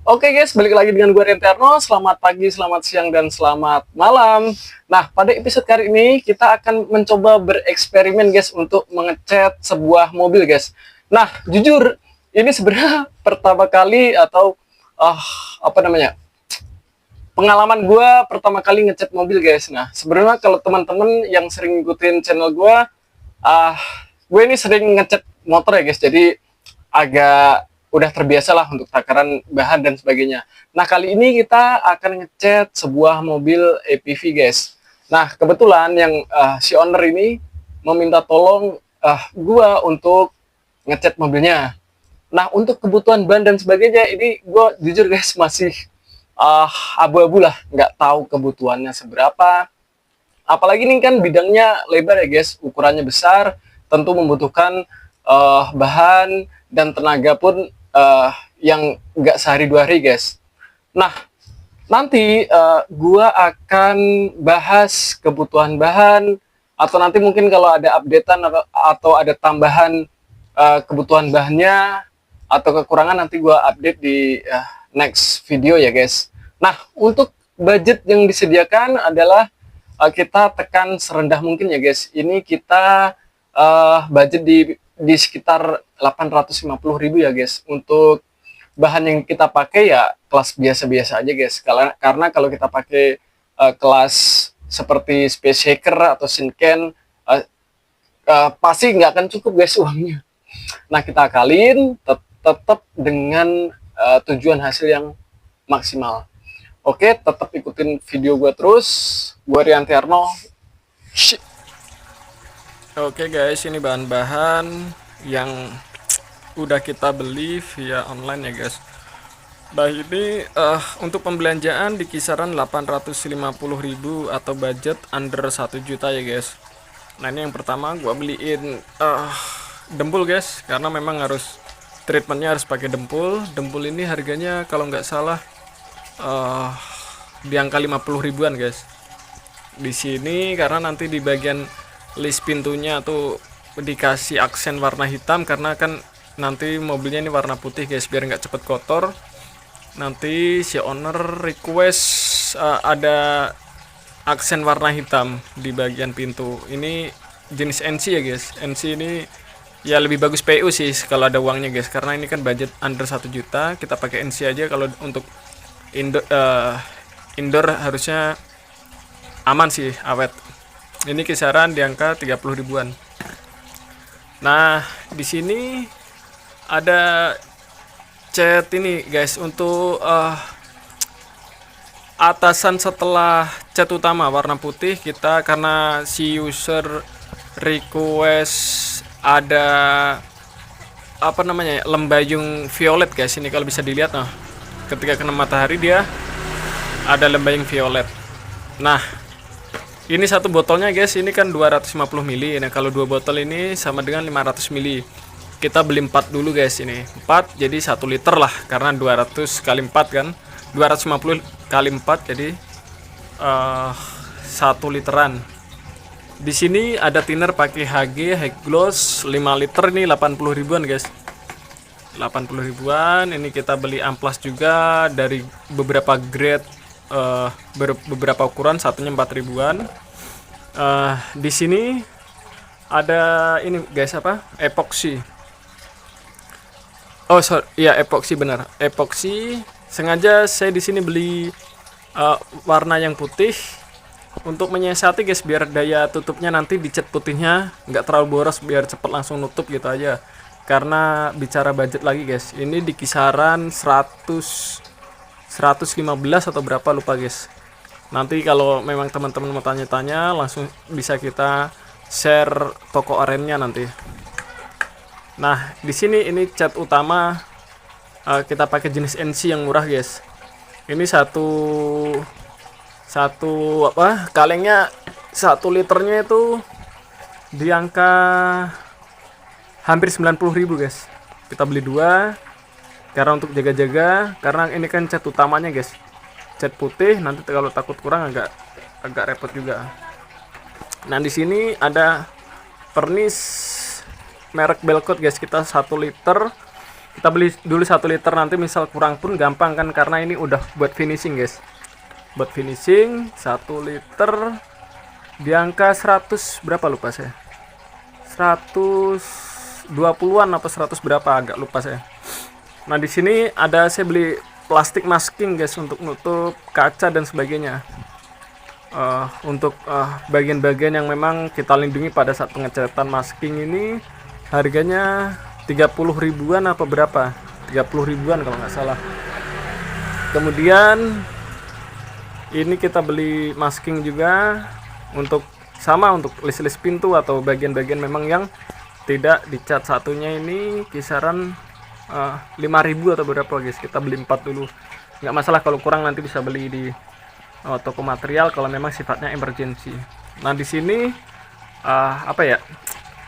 Oke guys, balik lagi dengan gue Renterno. Selamat pagi, selamat siang, dan selamat malam. Nah, pada episode kali ini kita akan mencoba bereksperimen guys untuk mengecat sebuah mobil guys. Nah, jujur ini sebenarnya pertama kali atau ah apa namanya pengalaman gue pertama kali ngecat mobil guys. Nah, sebenarnya kalau teman-teman yang sering ngikutin channel ah gue ini sering ngecat motor ya guys. Jadi agak udah terbiasa lah untuk takaran bahan dan sebagainya. Nah, kali ini kita akan ngecat sebuah mobil APV guys. Nah, kebetulan yang si owner ini meminta tolong gua untuk ngecat mobilnya. Nah, untuk kebutuhan bahan dan sebagainya ini gua jujur guys masih abu-abu lah, nggak tahu kebutuhannya seberapa. Apalagi ini kan bidangnya lebar ya guys, ukurannya besar, tentu membutuhkan bahan dan tenaga pun yang nggak sehari dua hari guys. Nah, nanti gua akan bahas kebutuhan bahan, atau nanti mungkin kalau ada updatean atau ada tambahan kebutuhan bahannya atau kekurangan, nanti gua update di next video ya guys. Nah, untuk budget yang disediakan adalah kita tekan serendah mungkin ya guys. Ini kita budget di sekitar 850.000 ya guys. Untuk bahan yang kita pakai ya kelas biasa-biasa aja guys. Karena kalau kita pakai kelas seperti Space Shaker atau Shinken pasti nggak akan cukup guys uangnya. Nah, kita akalin tetap dengan tujuan hasil yang maksimal. Oke, tetap ikutin video gue terus. Gue Riantiarno. Oke guys, ini bahan-bahan yang udah kita beli via online ya guys. Nah, ini untuk pembelanjaan di kisaran 850.000 atau budget under 1 juta ya guys. Nah, ini yang pertama gue beliin dempul guys, karena memang harus treatmentnya harus pakai dempul. Dempul ini harganya kalau nggak salah di angka 50 ribuan guys. Di sini karena nanti di bagian list pintunya tuh dikasih aksen warna hitam, karena kan nanti mobilnya ini warna putih guys, biar nggak cepet kotor. Nanti si owner request ada aksen warna hitam di bagian pintu. Ini jenis NC ya guys. NC ini ya lebih bagus PU sih kalau ada uangnya guys, karena ini kan budget under 1 juta. Kita pakai NC aja. Kalau untuk indoor harusnya aman sih, awet. Ini kisaran di angka 30 ribuan. Nah, di sini ada cat ini guys untuk atasan setelah cat utama warna putih. Kita karena si user request ada apa namanya lembayung violet guys. Ini kalau bisa dilihat, nah ketika kena matahari dia ada lembayung violet. Nah, ini satu botolnya guys, ini kan 250 ml. Nah, kalau dua botol ini sama dengan 500 ml. Kita beli 4 dulu guys, ini 4 jadi 1 liter lah, karena 200 kali 4 kan 250 kali 4 jadi 1 literan. Di sini ada thinner pakai HG High Gloss 5 liter, ini 80 ribuan guys. 80 ribuan. Ini kita beli amplas juga dari beberapa grade, beberapa ukuran, satunya 4 ribuan. Di sini ada ini guys, apa? Epoxy. Oh, sorry, ya epoxy benar. Epoxy. Sengaja saya di sini beli warna yang putih untuk menyiasati guys, biar daya tutupnya nanti dicat putihnya nggak terlalu boros, biar cepet langsung nutup gitu aja. Karena bicara budget lagi guys, ini di kisaran 115 atau berapa lupa guys. Nanti kalau memang teman-teman mau tanya-tanya langsung bisa kita share toko orennya nanti. Nah, di sini ini cat utama kita pakai jenis NC yang murah guys. Ini satu apa kalengnya 1 liternya itu di angka hampir 90 ribu guys. Kita beli 2 karena untuk jaga-jaga, karena ini kan cat utamanya guys, cat putih. Nanti kalau takut kurang agak repot juga. Nah, di sini ada pernis merek Belcoat guys, kita 1 liter Kita beli dulu 1 liter, nanti misal kurang pun gampang kan, karena ini udah buat finishing guys. Buat finishing 1 liter di angka 100 berapa lupa saya. 120-an apa 100 berapa agak lupa saya. Nah, di sini ada saya beli plastik masking guys untuk nutup kaca dan sebagainya. Untuk bagian-bagian yang memang kita lindungi pada saat pengecatan masking ini harganya 30 ribuan apa berapa, 30 ribuan kalau nggak salah. Kemudian ini kita beli masking juga untuk list-list pintu atau bagian-bagian memang yang tidak dicat. Satunya ini kisaran 5.000 atau berapa guys. Kita beli 4 dulu, nggak masalah kalau kurang, nanti bisa beli di toko material kalau memang sifatnya emergency. Nah, di sini apa ya,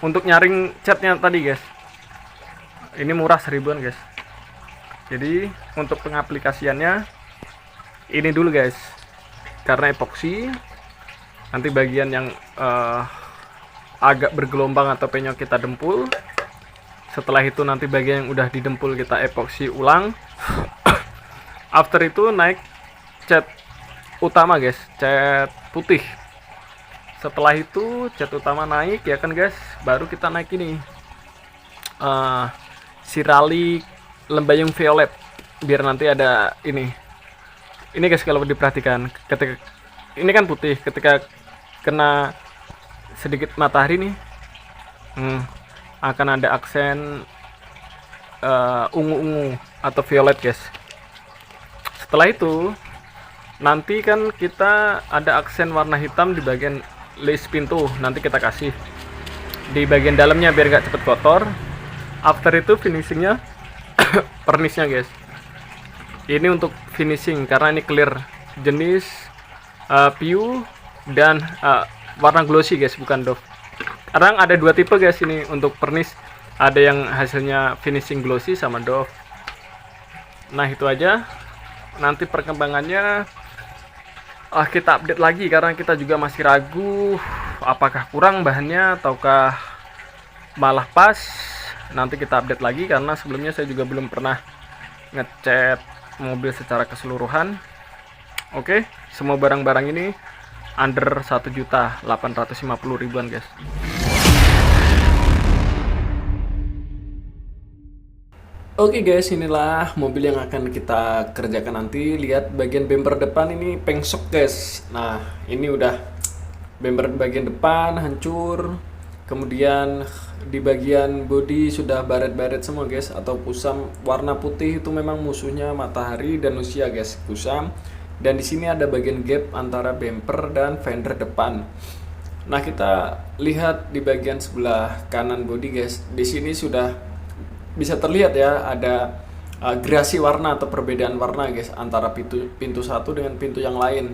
untuk nyaring catnya tadi guys, ini murah 1.000-an guys. Jadi untuk pengaplikasiannya ini dulu guys, karena epoksi. Nanti bagian yang agak bergelombang atau penyok kita dempul. Setelah itu nanti bagian yang udah didempul kita epoksi ulang. After itu naik cat utama guys, cat putih. Setelah itu cat utama naik ya kan guys, baru kita naik ini sirali lembayung violet, biar nanti ada ini guys. Kalau diperhatikan, ketika ini kan putih, ketika kena sedikit matahari nih akan ada aksen ungu-ungu atau violet guys. Setelah itu nanti kan kita ada aksen warna hitam di bagian list pintu, nanti kita kasih di bagian dalamnya biar gak cepet kotor. After itu finishingnya pernisnya guys, ini untuk finishing karena ini clear jenis PU dan warna glossy guys, bukan doff. Kadang ada 2 tipe guys ini untuk pernis, ada yang hasilnya finishing glossy sama doff. Nah, itu aja. Nanti perkembangannya kita update lagi, karena kita juga masih ragu apakah kurang bahannya ataukah malah pas. Nanti kita update lagi, karena sebelumnya saya juga belum pernah ngecat mobil secara keseluruhan. Oke, semua barang-barang ini under 1.850.000-an guys. Oke guys, inilah mobil yang akan kita kerjakan nanti. Lihat bagian bumper depan ini pengsok guys. Nah, ini udah bumper bagian depan hancur. Kemudian di bagian bodi sudah baret-baret semua guys, atau kusam. Warna putih itu memang musuhnya matahari dan usia guys, kusam. Dan di sini ada bagian gap antara bumper dan fender depan. Nah, kita lihat di bagian sebelah kanan bodi guys. Di sini sudah bisa terlihat ya, ada grasi warna atau perbedaan warna guys antara pintu satu dengan pintu yang lain.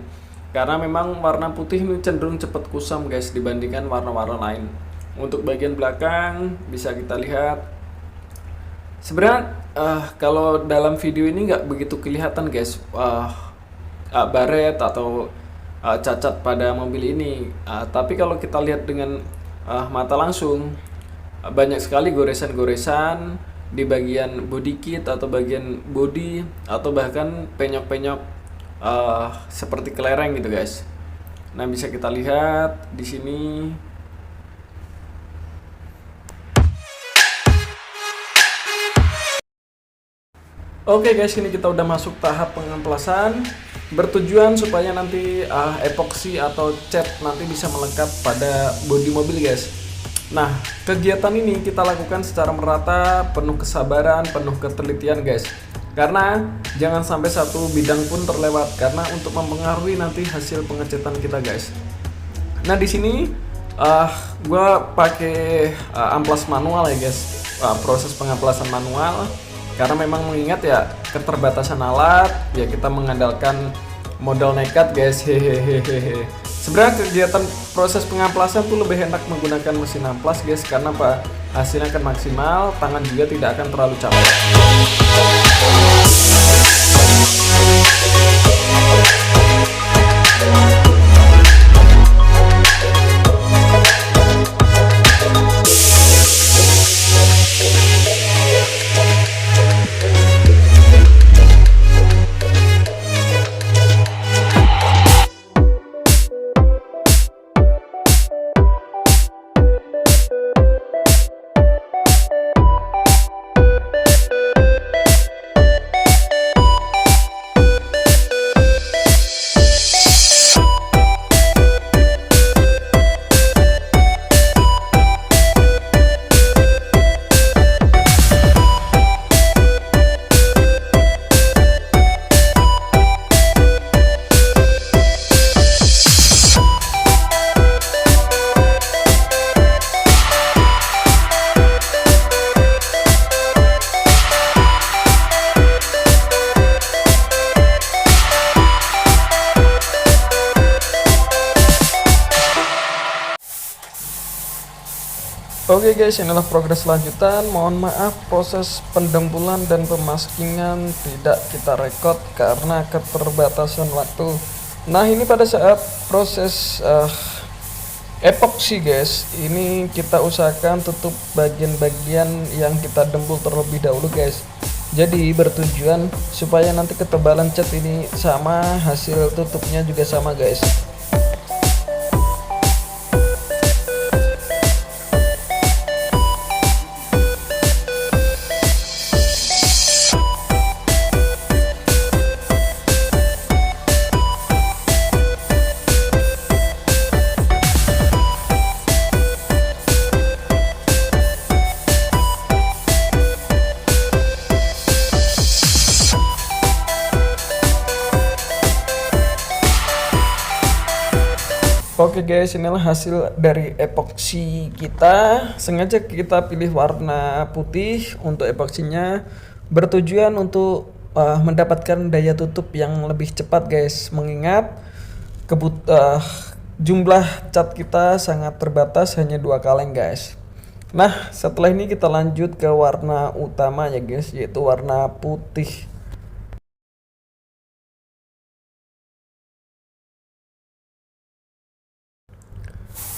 Karena memang warna putih ini cenderung cepat kusam guys dibandingkan warna-warna lain. Untuk bagian belakang bisa kita lihat. Sebenarnya kalau dalam video ini nggak begitu kelihatan guys baret atau cacat pada mobil ini. Tapi kalau kita lihat dengan mata langsung, banyak sekali goresan-goresan di bagian body kit atau bagian body, atau bahkan penyok-penyok seperti kelereng gitu guys. Nah, bisa kita lihat di sini. Oke guys, ini kita udah masuk tahap pengemplasan, bertujuan supaya nanti epoksi atau cat nanti bisa melekat pada bodi mobil guys. Nah, kegiatan ini kita lakukan secara merata, penuh kesabaran, penuh ketelitian guys. Karena jangan sampai satu bidang pun terlewat, karena untuk mempengaruhi nanti hasil pengecatan kita guys. Nah, di sini gua pakai amplas manual ya guys, proses pengamplasan manual. Karena memang mengingat ya keterbatasan alat, ya kita mengandalkan modal nekat guys, hehehehe. Sebenarnya kegiatan proses pengamplasan tuh lebih enak menggunakan mesin amplas guys, karena apa? Hasilnya akan maksimal, tangan juga tidak akan terlalu capek. Oke guys, inilah progres lanjutan. Mohon maaf proses pendembulan dan pemaskingan tidak kita rekod karena keterbatasan waktu. Nah, ini pada saat proses epoksi guys, ini kita usahakan tutup bagian-bagian yang kita dembul terlebih dahulu guys. Jadi bertujuan supaya nanti ketebalan cat ini sama, hasil tutupnya juga sama guys. Oke guys, inilah hasil dari epoksi kita. Sengaja kita pilih warna putih untuk epoksinya, bertujuan untuk mendapatkan daya tutup yang lebih cepat guys. Mengingat jumlah cat kita sangat terbatas, hanya 2 kaleng guys. Nah, setelah ini kita lanjut ke warna utama ya guys, yaitu warna putih.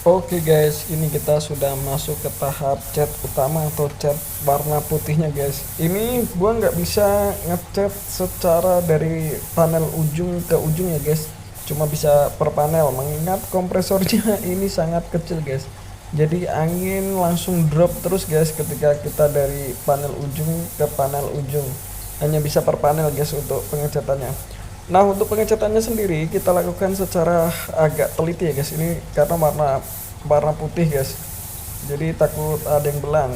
Oke guys, ini kita sudah masuk ke tahap cat utama atau cat warna putihnya guys. Ini gua nggak bisa ngecat secara dari panel ujung ke ujung ya guys, cuma bisa per panel mengingat kompresornya ini sangat kecil guys. Jadi angin langsung drop terus guys ketika kita dari panel ujung ke panel ujung. Hanya bisa per panel guys untuk pengecatannya. Nah, untuk pengecatannya sendiri kita lakukan secara agak teliti ya guys. Ini karena warna putih guys. Jadi takut ada yang belang.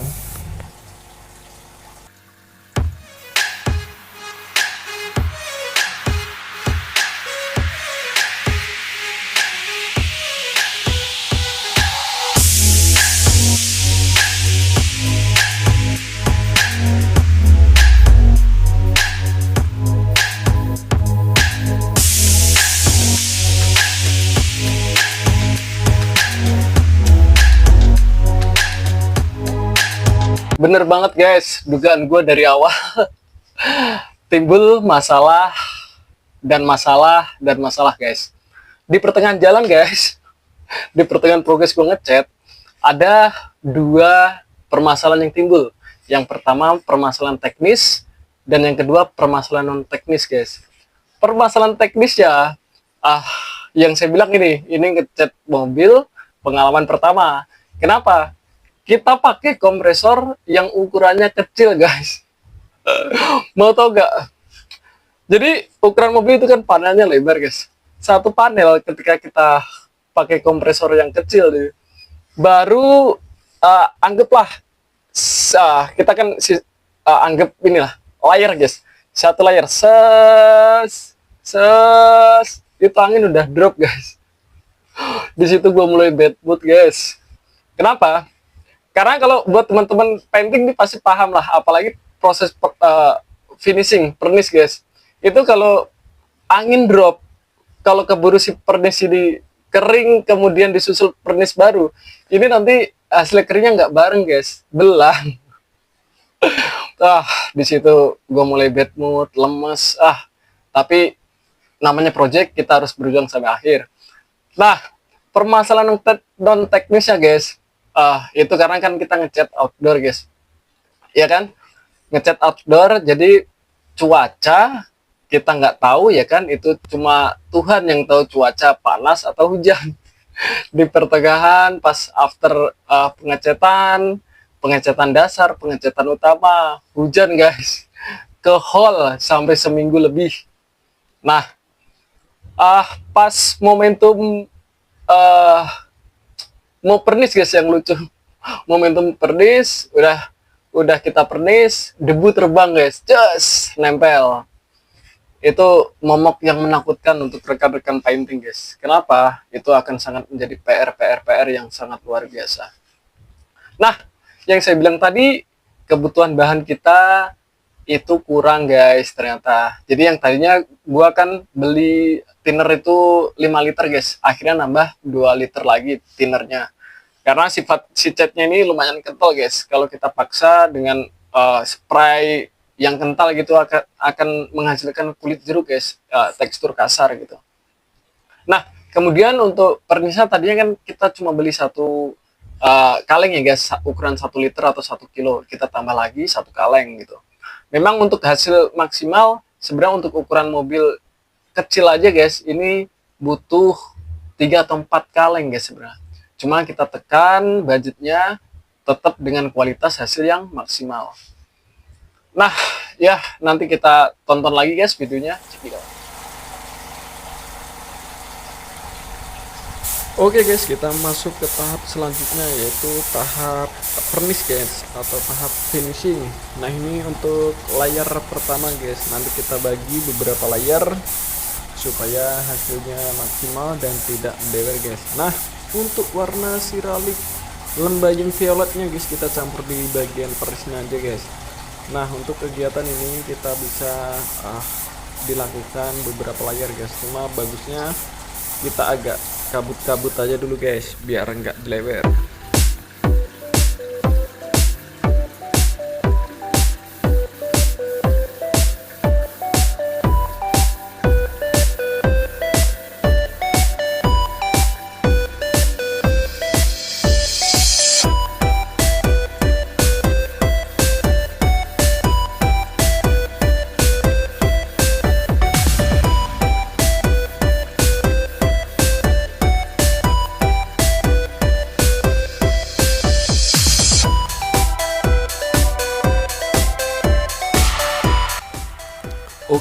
Bener banget guys, dugaan gue dari awal. Timbul masalah dan masalah guys. Di pertengahan jalan guys, di pertengahan progres gue ngecat, ada 2 permasalahan yang timbul. Yang pertama permasalahan teknis, dan yang kedua permasalahan non teknis guys. Permasalahan teknis ya, yang saya bilang ini ngecat mobil pengalaman pertama. Kenapa? Kita pakai kompresor yang ukurannya kecil guys. Mau tau gak? Jadi ukuran mobil itu kan panelnya lebar guys. Satu panel ketika kita pakai kompresor yang kecil nih, baru anggaplah kita kan anggap inilah layar guys. Satu layar itu angin udah drop guys. Di situ gue mulai bad mood guys. Kenapa? Karena kalau buat teman-teman painting ini pasti paham lah, apalagi proses finishing pernis guys. Itu kalau angin drop, kalau keburu si pernis ini kering kemudian disusul pernis baru, ini nanti hasil keringnya nggak bareng guys, belang. Di situ gue mulai bad mood, lemes. Tapi namanya project, kita harus berjuang sampai akhir. Nah, permasalahan non teknisnya guys, itu karena kan kita ngecat outdoor guys, ya kan, ngecat outdoor, jadi cuaca kita nggak tahu ya kan, itu cuma Tuhan yang tahu cuaca panas atau hujan. Di pertengahan pas after pengecatan dasar, pengecatan utama, hujan guys, ke hall sampai seminggu lebih. Nah, pas momentum mau pernis guys, yang lucu, momentum pernis, udah kita pernis, debu terbang guys, just nempel. Itu momok yang menakutkan untuk rekan-rekan painting guys. Kenapa? Itu akan sangat menjadi PR yang sangat luar biasa. Nah, yang saya bilang tadi, kebutuhan bahan kita itu kurang guys ternyata. Jadi yang tadinya gua kan beli thinner itu 5 liter guys, akhirnya nambah 2 liter lagi thinnernya. karena sifat si catnya ini lumayan kental guys. Kalau kita paksa dengan spray yang kental gitu akan menghasilkan kulit jeruk guys, tekstur kasar gitu. Nah, kemudian untuk pernisnya tadinya kan kita cuma beli satu kaleng ya guys, ukuran 1 liter atau 1 kilo. Kita tambah lagi satu kaleng gitu. Memang untuk hasil maksimal sebenarnya untuk ukuran mobil kecil aja guys, ini butuh 3 atau 4 kaleng guys sebenarnya. Cuma kita tekan budgetnya tetap dengan kualitas hasil yang maksimal. Nah, ya nanti kita tonton lagi guys videonya. Oke guys, kita masuk ke tahap selanjutnya yaitu tahap pernis guys, atau tahap finishing. Nah ini untuk layar pertama guys, nanti kita bagi beberapa layar supaya hasilnya maksimal dan tidak bewer guys. Nah untuk warna siralik lembayung violetnya guys, kita campur di bagian perisnya aja guys. Nah untuk kegiatan ini kita bisa dilakukan beberapa layar guys, cuma bagusnya kita agak kabut-kabut aja dulu guys biar enggak dilewer.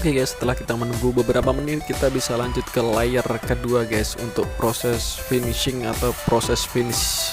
Oke guys, setelah kita menunggu beberapa menit, kita bisa lanjut ke layar kedua guys untuk proses finishing atau proses finish.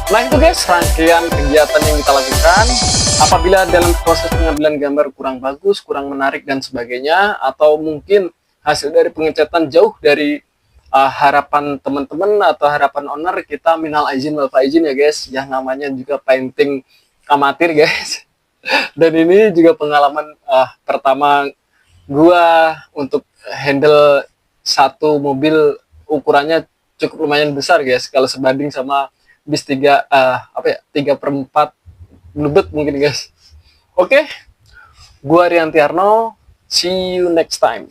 Nah itu guys, rangkaian kegiatan yang kita lakukan. Apabila dalam proses pengambilan gambar kurang bagus, kurang menarik dan sebagainya, atau mungkin hasil dari pengecatan jauh dari harapan teman-teman atau harapan owner, kita minal aizin wal faizin ya guys. Yang namanya juga painting amatir guys. Dan ini juga pengalaman pertama gua untuk handle satu mobil ukurannya cukup lumayan besar guys kalau sebanding sama bis 3/4 Bluebird mungkin guys. Oke, gua Rian Tiarno, see you next time.